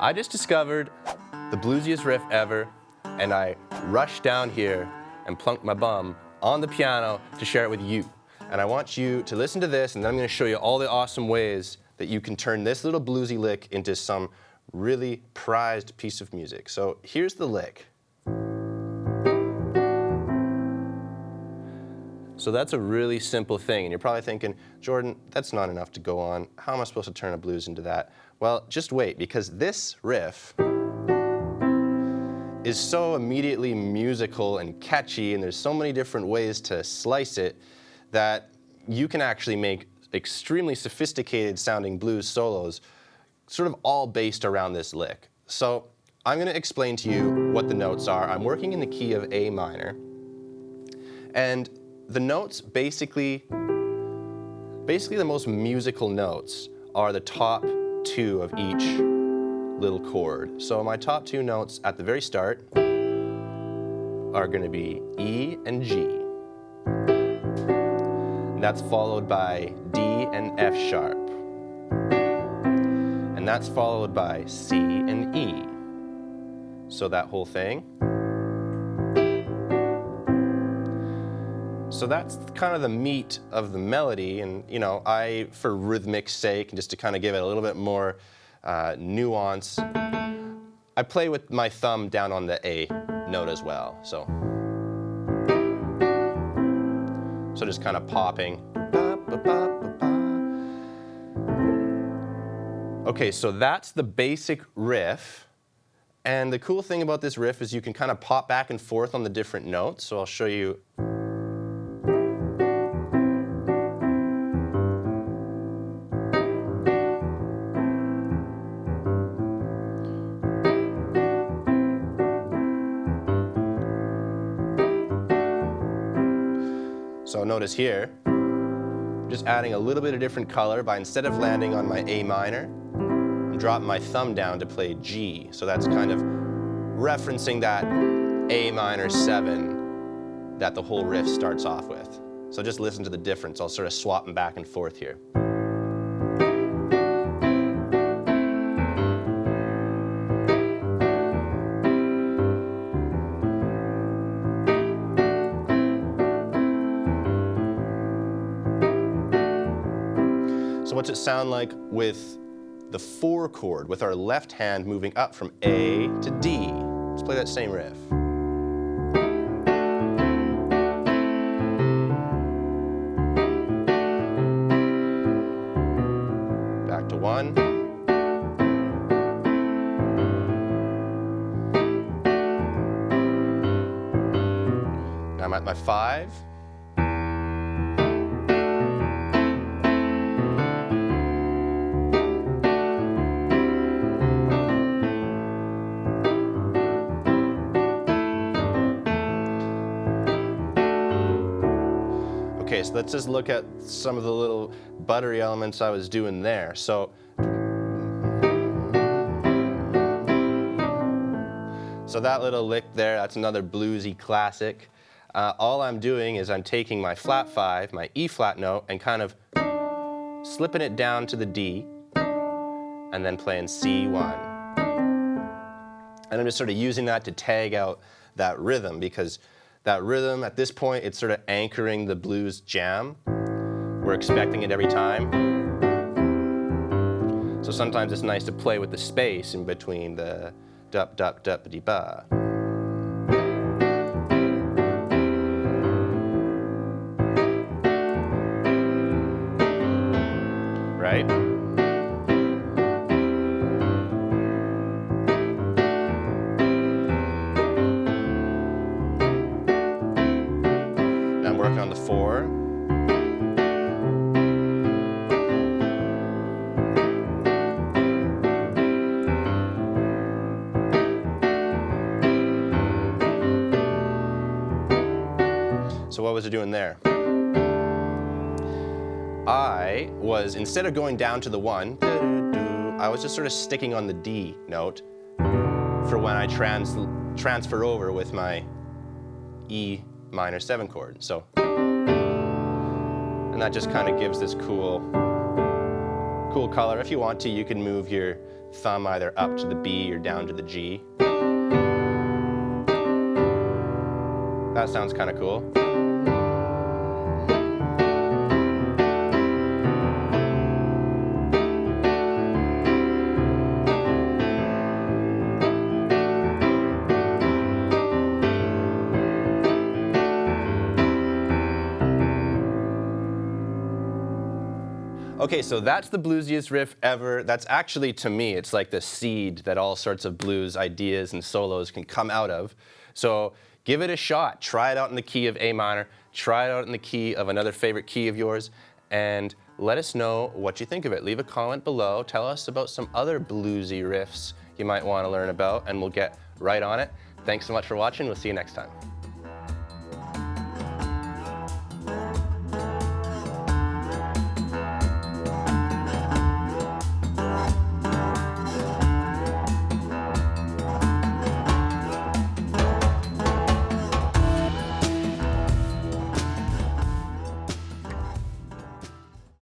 I just discovered the bluesiest riff ever, and I rushed down here and plunked my bum on the piano to share it with you. And I want you to listen to this, and then I'm going to show you all the awesome ways that you can turn this little bluesy lick into some really prized piece of music. So here's the lick. So that's a really simple thing, and you're probably thinking, Jordan, that's not enough to go on. How am I supposed to turn a blues into that? Well, just wait, because this riff is so immediately musical and catchy, and there's so many different ways to slice it that you can actually make extremely sophisticated sounding blues solos sort of all based around this lick. So I'm going to explain to you what the notes are. I'm working in the key of A minor, and the notes basically the most musical notes are the top two of each little chord. So my top two notes at the very start are going to be E and G. And that's followed by D and F sharp. And that's followed by C and E. So that whole thing. So that's kind of the meat of the melody, and you know, for rhythmic sake, and just to kind of give it a little bit more nuance, I play with my thumb down on the A note as well. So just kind of popping. Okay, so that's the basic riff. And the cool thing about this riff is you can kind of pop back and forth on the different notes. So I'll show you. So notice here, just adding a little bit of different color by, instead of landing on my A minor, I'm dropping my thumb down to play G. So that's kind of referencing that A minor 7 that the whole riff starts off with. So just listen to the difference. I'll sort of swap them back and forth here. So what's it sound like with the 4 chord, with our left hand moving up from A to D? Let's play that same riff. Back to 1. Now I'm at my 5. Okay, so let's just look at some of the little buttery elements I was doing there. So that little lick there, that's another bluesy classic. All I'm doing is I'm taking my flat 5, my E flat note, and kind of slipping it down to the D, and then playing C1. And I'm just sort of using that to tag out that rhythm, because that rhythm, at this point, it's sort of anchoring the blues jam. We're expecting it every time. So sometimes it's nice to play with the space in between the dup, dup, dup, dee ba. Right? Working on the 4. So what was it doing there? I was, instead of going down to the 1, I was just sort of sticking on the D note for when I transfer over with my E minor 7 chord. So, and that just kind of gives this cool color. If you want to, you can move your thumb either up to the B or down to the G. That sounds kind of cool. Okay, so that's the bluesiest riff ever. That's actually, to me, it's like the seed that all sorts of blues ideas and solos can come out of. So give it a shot. Try it out in the key of A minor. Try it out in the key of another favorite key of yours, and let us know what you think of it. Leave a comment below. Tell us about some other bluesy riffs you might want to learn about, and we'll get right on it. Thanks so much for watching. We'll see you next time.